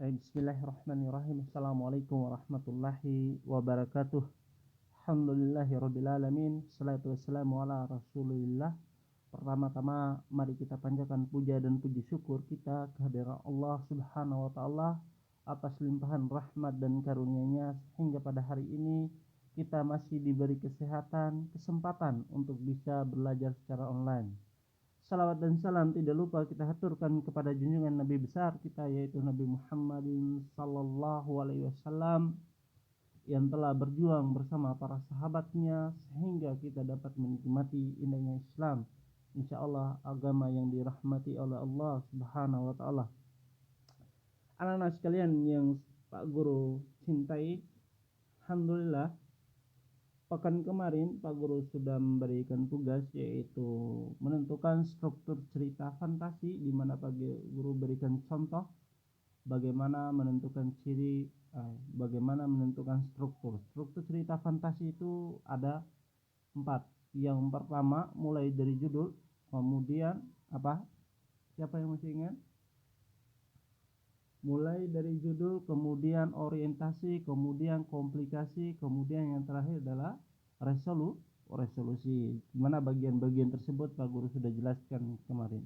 Bismillahirrahmanirrahim. Assalamualaikum warahmatullahi wabarakatuh. Alhamdulillahirrabbilalamin. Salatu wassalamu ala rasulillah. Pertama-tama mari kita panjatkan puja dan puji syukur kita kehadirat Allah subhanahu wa ta'ala atas limpahan rahmat dan karunia-Nya sehingga pada hari ini kita masih diberi kesehatan, kesempatan untuk bisa belajar secara online. Salawat dan salam tidak lupa kita haturkan kepada junjungan Nabi besar kita, yaitu Nabi Muhammadin sallallahu alaihi wasallam, yang telah berjuang bersama para sahabatnya sehingga kita dapat menikmati indahnya Islam. Insyaallah agama yang dirahmati oleh Allah subhanahu wa ta'ala. Anak-anak sekalian yang Pak Guru cintai, alhamdulillah pekan kemarin Pak Guru sudah memberikan tugas, yaitu menentukan struktur cerita fantasi, di mana Pak Guru berikan contoh bagaimana menentukan bagaimana menentukan struktur cerita fantasi. Itu ada 4. Yang pertama mulai dari judul, kemudian siapa yang masih ingat? Mulai dari judul, kemudian orientasi, kemudian komplikasi, kemudian yang terakhir adalah resolusi. Mana bagian-bagian tersebut Pak Guru sudah jelaskan kemarin.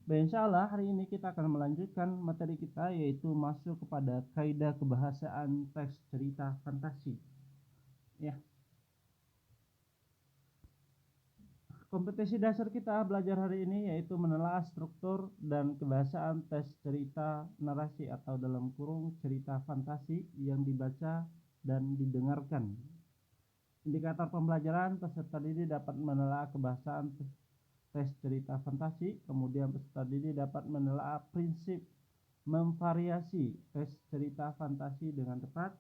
Baik, insyaallah hari ini kita akan melanjutkan materi kita, yaitu masuk kepada kaidah kebahasaan teks cerita fantasi. Ya. Kompetensi dasar kita belajar hari ini yaitu menelaah struktur dan kebahasaan teks cerita narasi atau dalam kurung cerita fantasi yang dibaca dan didengarkan. Indikator pembelajaran: peserta didik dapat menelaah kebahasaan teks cerita fantasi. Kemudian peserta didik dapat menelaah prinsip memvariasi teks cerita fantasi dengan tepat.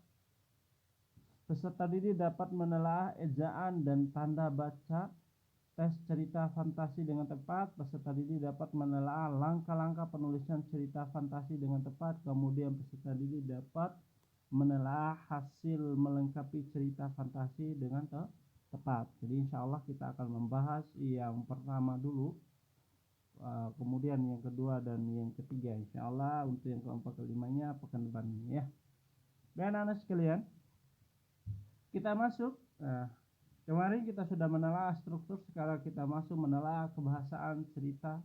Peserta didik dapat menelaah ejaan dan tanda baca tes cerita fantasi dengan tepat. Peserta didik dapat menelaah langkah-langkah penulisan cerita fantasi dengan tepat. Kemudian peserta didik dapat menelaah hasil melengkapi cerita fantasi dengan tepat. Jadi insya Allah kita akan membahas yang pertama dulu, kemudian yang kedua dan yang ketiga. Insya Allah untuk yang keempat kelimanya pekan depan ya. Dan anak sekalian, kita masuk. Kemarin kita sudah menelaah struktur, sekarang kita masuk menelaah kebahasaan cerita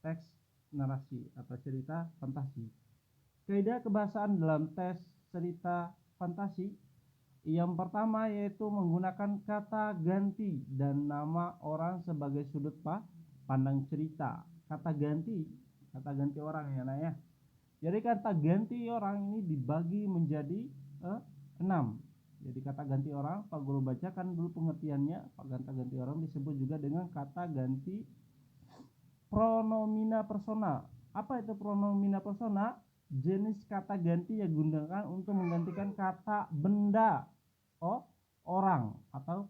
teks narasi atau cerita fantasi. Kaidah kebahasaan dalam teks cerita fantasi yang pertama yaitu menggunakan kata ganti dan nama orang sebagai sudut pandang cerita. Kata ganti orang ya nak ya. Jadi kata ganti orang ini dibagi menjadi 6. Jadi kata ganti orang, Pak Guru bacakan dulu pengertiannya. Kata ganti orang disebut juga dengan kata ganti pronomina persona. Apa itu pronomina persona? Jenis kata ganti yang digunakan untuk menggantikan kata benda, orang atau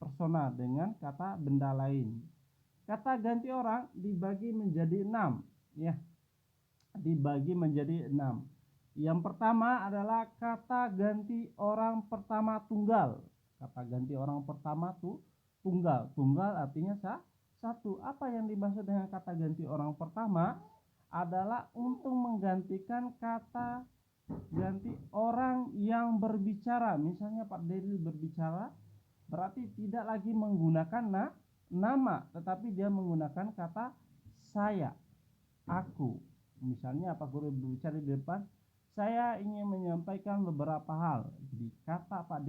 persona dengan kata benda lain. Kata ganti orang dibagi menjadi 6 ya. Dibagi menjadi 6. Yang pertama adalah kata ganti orang pertama tunggal. Kata ganti orang pertama tunggal. Tunggal artinya satu. Apa yang dimaksud dengan kata ganti orang pertama? Adalah untuk menggantikan kata ganti orang yang berbicara. Misalnya Pak Dedi berbicara, berarti tidak lagi menggunakan nama, tetapi dia menggunakan kata saya, aku. Misalnya Pak Guru berbicara di depan, saya ingin menyampaikan beberapa hal. Jadi kata Pak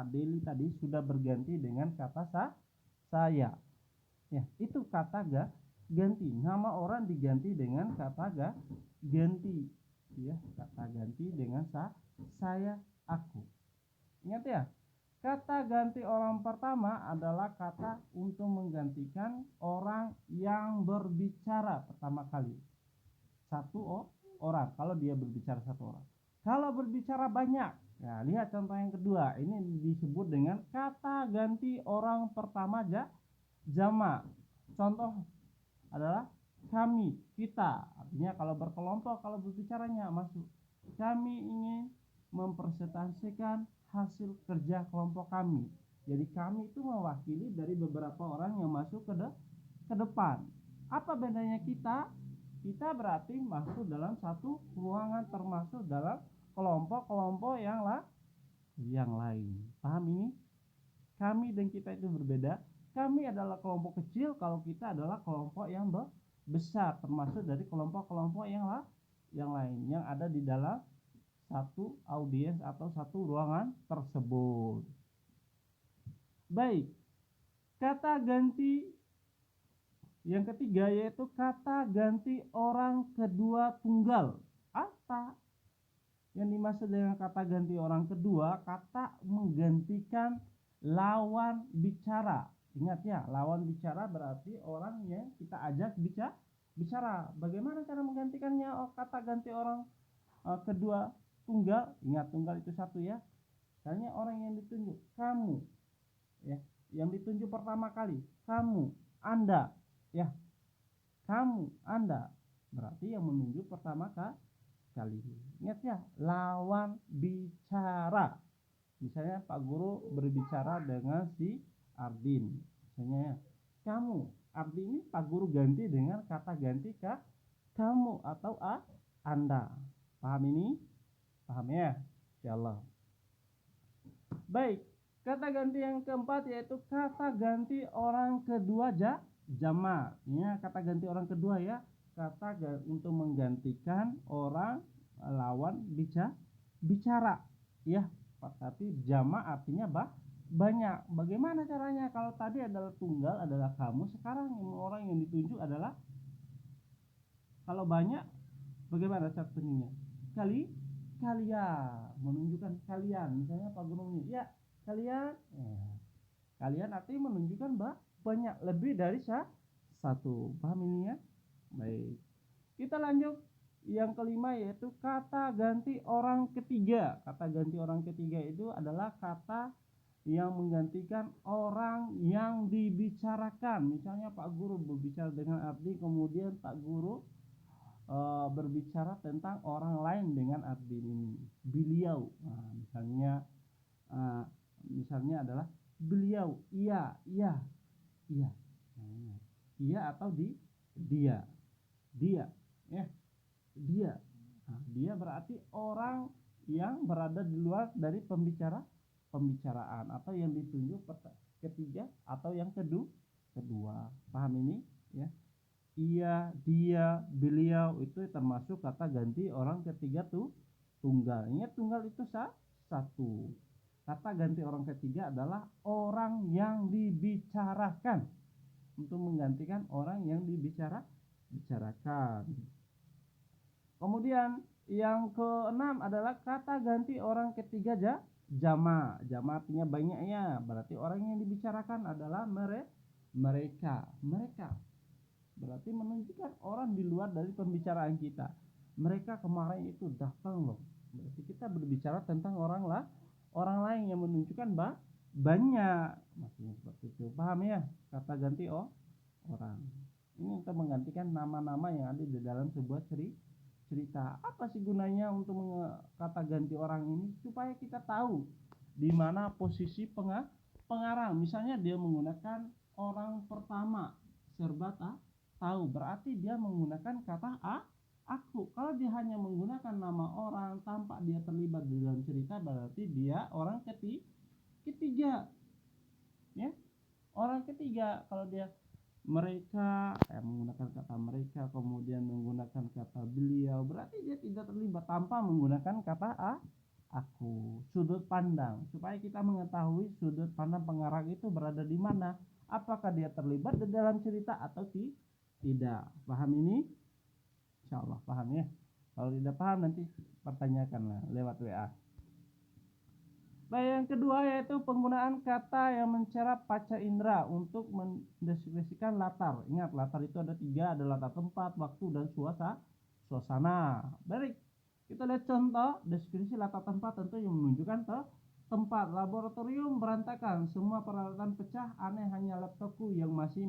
Deli tadi sudah berganti dengan kata saya. Ya, itu kata ganti. Nama orang diganti dengan kata ganti. Ya, kata ganti dengan saya, aku. Ingat ya, kata ganti orang pertama adalah kata untuk menggantikan orang yang berbicara pertama kali. Satu orang, kalau dia berbicara satu orang. Kalau berbicara banyak, nah lihat contoh yang kedua. Ini disebut dengan kata ganti orang pertama jamak. Contoh adalah kami, kita. Artinya kalau berkelompok, kalau berbicaranya masuk. Kami ingin mempresentasikan hasil kerja kelompok kami. Jadi kami itu mewakili dari beberapa orang yang masuk ke depan. Apa bedanya kita kita berarti masuk dalam satu ruangan, termasuk dalam kelompok-kelompok yang lain. Paham ini? Kami dan kita itu berbeda. Kami adalah kelompok kecil, kalau kita adalah kelompok yang besar, termasuk dari kelompok-kelompok yang lain yang ada di dalam satu audiens atau satu ruangan tersebut. Baik, kata ganti yang ketiga yaitu kata ganti orang kedua tunggal. Apa yang dimaksud dengan kata ganti orang kedua? Kata menggantikan lawan bicara. Ingat ya, lawan bicara berarti orang yang kita ajak bicara. Bagaimana cara menggantikannya? Kata ganti orang kedua tunggal. Ingat, tunggal itu satu ya. Misalnya orang yang ditunjuk, kamu ya. Yang ditunjuk pertama kali, kamu, Anda ya. Kamu, Anda berarti yang menunjuk pertama kali. Ingat ya, lawan bicara. Misalnya Pak Guru berbicara dengan si Ardin, misalnya ya, kamu. Ardi ini Pak Guru ganti dengan kata ganti kamu atau Anda. Paham ini? Paham ya? Insyaallah. Baik, kata ganti yang keempat yaitu kata ganti orang kedua jamak. Ya, kata ganti orang kedua ya, kata untuk menggantikan orang lawan bicara ya. Tapi jamak artinya banyak. Bagaimana caranya? Kalau tadi adalah tunggal adalah kamu, sekarang orang yang ditunjuk adalah, kalau banyak bagaimana cara tunjuknya? Kalian, menunjukkan kalian. Misalnya Pak Guru, ya kalian, kalian artinya menunjukkan banyak, lebih dari satu. Paham ini ya? Baik, kita lanjut yang kelima yaitu kata ganti orang ketiga. Kata ganti orang ketiga itu adalah kata yang menggantikan orang yang dibicarakan. Misalnya Pak Guru berbicara dengan Ardi, kemudian Pak Guru berbicara tentang orang lain dengan Ardi ini, beliau. Nah, misalnya adalah beliau, iya. Nah, iya atau dia ya. Dia. Nah, dia berarti orang yang berada di luar dari pembicaraan atau yang ditunjuk ketiga atau yang kedua. Paham ini ya? Ia, dia, beliau itu termasuk kata ganti orang ketiga tunggal. Ingat, tunggal itu satu. Kata ganti orang ketiga adalah orang yang dibicarakan, untuk menggantikan orang yang dibicarakan. Kemudian yang keenam adalah kata ganti orang ketiga jamak. Jamak artinya banyaknya, berarti orang yang dibicarakan adalah mereka. Berarti menunjukkan orang di luar dari pembicaraan kita. Mereka kemarin itu datang loh. Berarti kita berbicara tentang orang lain yang menunjukkan banyak. Maksudnya seperti itu. Paham ya? Kata ganti orang. Ini untuk menggantikan nama-nama yang ada di dalam sebuah cerita. Apa sih gunanya untuk kata ganti orang ini? Supaya kita tahu di mana posisi pengarang. Misalnya dia menggunakan orang pertama, serba tahu, berarti dia menggunakan kata aku. Kalau dia hanya menggunakan nama orang tanpa dia terlibat di dalam cerita, berarti dia orang ketiga ya. Orang ketiga. Kalau dia mereka menggunakan kata mereka, kemudian menggunakan kata beliau, berarti dia tidak terlibat tanpa menggunakan kata aku. Sudut pandang, supaya kita mengetahui sudut pandang pengarang itu berada di mana, apakah dia terlibat di dalam cerita atau tidak. Paham ini? Insyaallah paham ya. Kalau tidak paham nanti pertanyakanlah lewat WA. Baik, yang kedua yaitu penggunaan kata yang mencerap panca indera untuk mendeskripsikan latar. Ingat, latar itu ada 3, ada latar tempat, waktu, dan suasana. Baik, kita lihat contoh deskripsi latar tempat, tentu yang menunjukkan tempat. Laboratorium berantakan, semua peralatan pecah, aneh hanya laptopku yang masih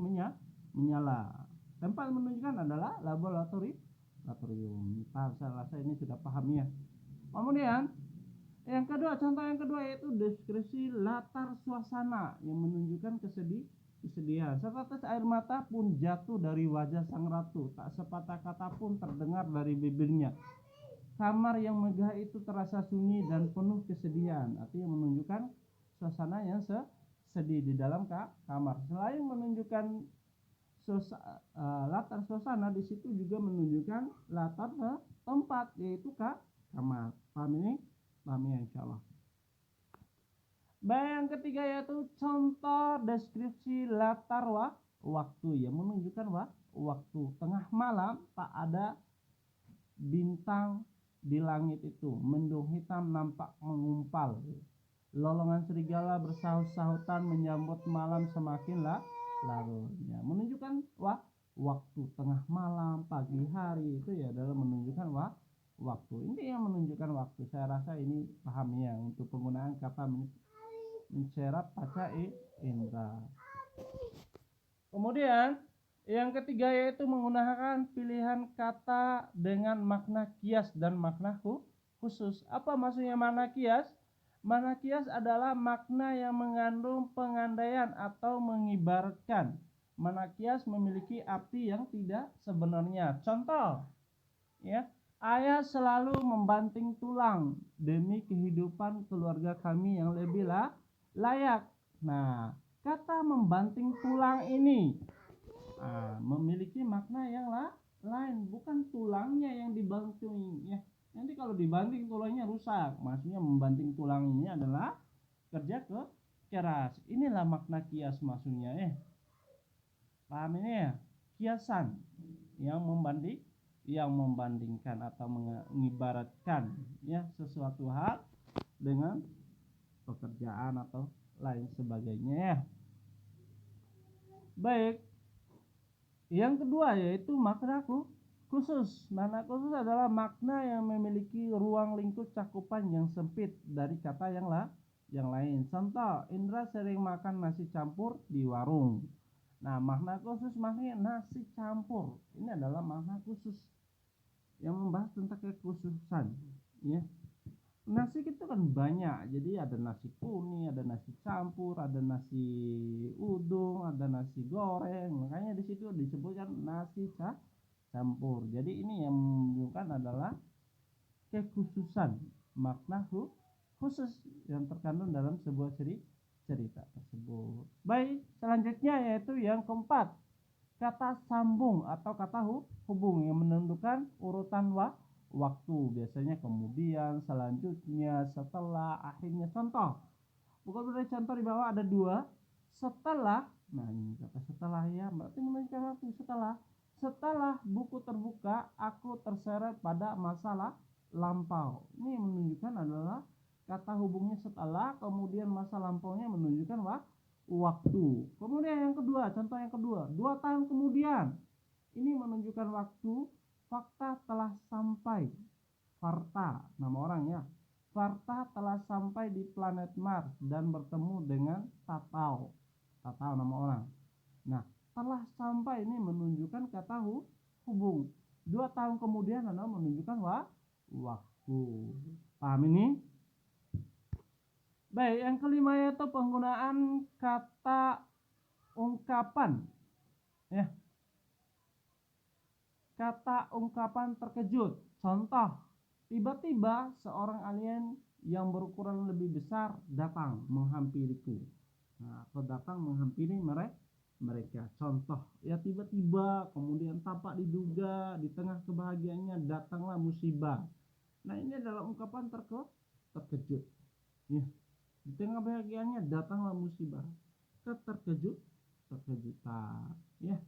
menyala. Tempat menunjukkan adalah laboratorium. Saya rasa ini sudah paham ya. Kemudian contoh yang kedua yaitu deskripsi latar suasana yang menunjukkan kesedihan. Setetes air mata pun jatuh dari wajah sang ratu, tak sepatah kata pun terdengar dari bibirnya. Kamar yang megah itu terasa sunyi dan penuh kesedihan. Artinya menunjukkan suasana yang sedih di dalam kamar. Selain menunjukkan latar suasana, di situ juga menunjukkan latar tempat, yaitu kamar. Paham ini? Paham ya, insyaallah. Baik, yang ketiga yaitu contoh deskripsi latar waktu, yang menunjukkan waktu. Tengah malam tak ada bintang di langit itu, mendung hitam nampak mengumpal. Lolongan serigala bersahut-sahutan menyambut malam semakin larut. Ya, menunjukkan waktu tengah malam, pagi hari, itu ya adalah menunjukkan waktu. Ini yang menunjukkan waktu. Saya rasa ini paham ya untuk penggunaan kata mencerap panca indera. Kemudian yang ketiga yaitu menggunakan pilihan kata dengan makna kias dan makna khusus. Apa maksudnya makna kias? Makna kias adalah makna yang mengandung pengandaian atau mengibaratkan. Makna kias memiliki arti yang tidak sebenarnya. Contoh, ya, ayah selalu membanting tulang demi kehidupan keluarga kami yang lebih layak. Nah, kata membanting tulang ini memiliki makna yang lain, bukan tulangnya yang dibanting ya. Nanti kalau dibanting tulangnya rusak. Maksudnya membanting tulang ini adalah kerja keras. Inilah makna kias maksudnya Paham ini ya? Kiasan yang membandingkan atau mengibaratkan ya sesuatu hal dengan pekerjaan atau lain sebagainya ya. Baik. Yang kedua yaitu makna khusus. Makna khusus adalah makna yang memiliki ruang lingkup cakupan yang sempit dari kata yang lain. Contoh, Indra sering makan nasi campur di warung. Nah, makna khusus maknanya nasi campur. Ini adalah makna khusus yang membahas tentang kekhususan ya. Nasi itu kan banyak, jadi ada nasi kuning, ada nasi campur, ada nasi udung, ada nasi goreng. Makanya di situ disebutkan nasi campur. Jadi ini yang menunjukkan adalah kekhususan, makna khusus yang terkandung dalam sebuah cerita tersebut. Baik, selanjutnya yaitu yang keempat, kata sambung atau kata hubung yang menentukan urutan waktu, biasanya kemudian, selanjutnya, setelah, akhirnya. Contoh, bukan berarti contoh di bawah ada dua. Setelah, nah ini kata setelah ya, berarti menunjukkan waktu. Setelah buku terbuka, aku terseret pada masalah lampau. Ini menunjukkan adalah kata hubungnya setelah, kemudian masa lampaunya menunjukkan waktu. Kemudian yang kedua, contoh yang kedua, 2 tahun kemudian. Ini menunjukkan waktu. Fakta telah sampai. Farta, nama orang ya. Farta telah sampai di planet Mars dan bertemu dengan Tatao. Tatao nama orang. Nah, telah sampai ini menunjukkan kata hubung. 2 tahun kemudian adalah menunjukkan waktu. Paham ini? Baik, yang kelima yaitu penggunaan kata ungkapan. Ya. Kata ungkapan terkejut. Contoh, tiba-tiba seorang alien yang berukuran lebih besar datang menghampiriku. Nah, atau datang menghampiri mereka. Contoh, ya tiba-tiba kemudian tanpa diduga di tengah kebahagiaannya datanglah musibah. Nah, ini adalah ungkapan terkejut. Ya. Di tengah kebahagiaannya datanglah musibah. Keterkejutan. Ya.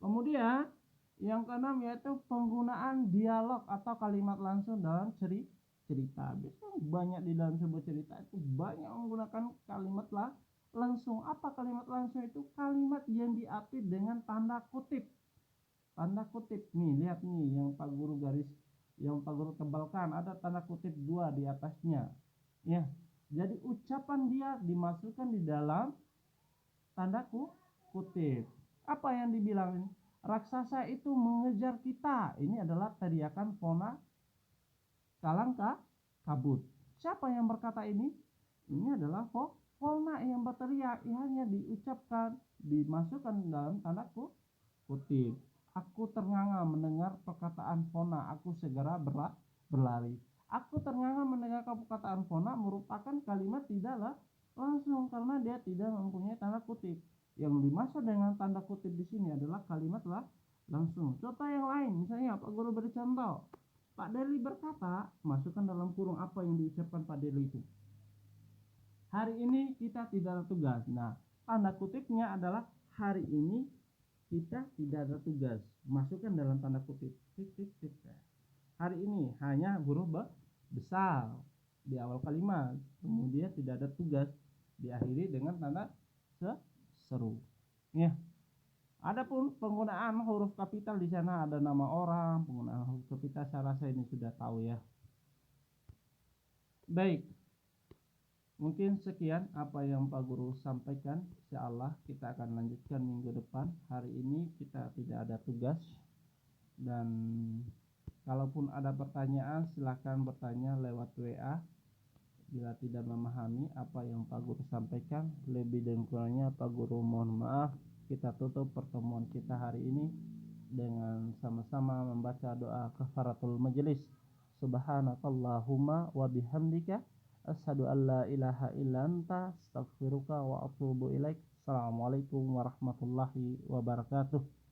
Kemudian yang keenam yaitu penggunaan dialog atau kalimat langsung dalam cerita. Biasanya banyak di dalam sebuah cerita itu banyak menggunakan kalimat langsung. Apa kalimat langsung itu? Kalimat yang diapit dengan tanda kutip. Tanda kutip nih, lihat nih yang Pak Guru tebalkan, ada tanda kutip 2 di atasnya. Ya. Jadi ucapan dia dimasukkan di dalam tanda kutip. Apa yang dibilang ini? Raksasa itu mengejar kita. Ini adalah teriakan Pona kalang kabut. Siapa yang berkata ini? Ini adalah Qolna yang berteriak hanya diucapkan, dimasukkan dalam tanda kutip. Aku ternganga mendengar perkataan Fona, aku segera berlari. Aku ternganga mendengar perkataan Fona merupakan kalimat tidaklah langsung karena dia tidak mempunyai tanda kutip. Yang dimaksud dengan tanda kutip di sini adalah kalimat langsung. Contoh yang lain, misalnya Pak Guru beri contoh. Pak Deli berkata, masukkan dalam kurung apa yang diucapkan Pak Deli itu. Hari ini kita tidak ada tugas. Nah, tanda kutipnya adalah hari ini kita tidak ada tugas. Masukkan dalam tanda kutip. Tik, tik, tik. Hari ini hanya huruf besar di awal kalimat. Kemudian tidak ada tugas. Diakhiri dengan tanda seru. Ya. Adapun penggunaan huruf kapital di sana ada nama orang, penggunaan huruf kapital saya rasa ini sudah tahu ya. Baik. Mungkin sekian apa yang Pak Guru sampaikan. Insyaallah kita akan lanjutkan minggu depan. Hari ini kita tidak ada tugas. Dan kalaupun ada pertanyaan silahkan bertanya lewat WA. Bila tidak memahami apa yang Pak Guru sampaikan, lebih dan kurangnya Pak Guru mohon maaf. Kita tutup pertemuan kita hari ini dengan sama-sama membaca doa kafaratul majelis. Subhanakallahumma wa bihamdika asyhadu an la ilaha illa anta astaghfiruka wa atubu ilaik. Assalamualaikum warahmatullahi wabarakatuh.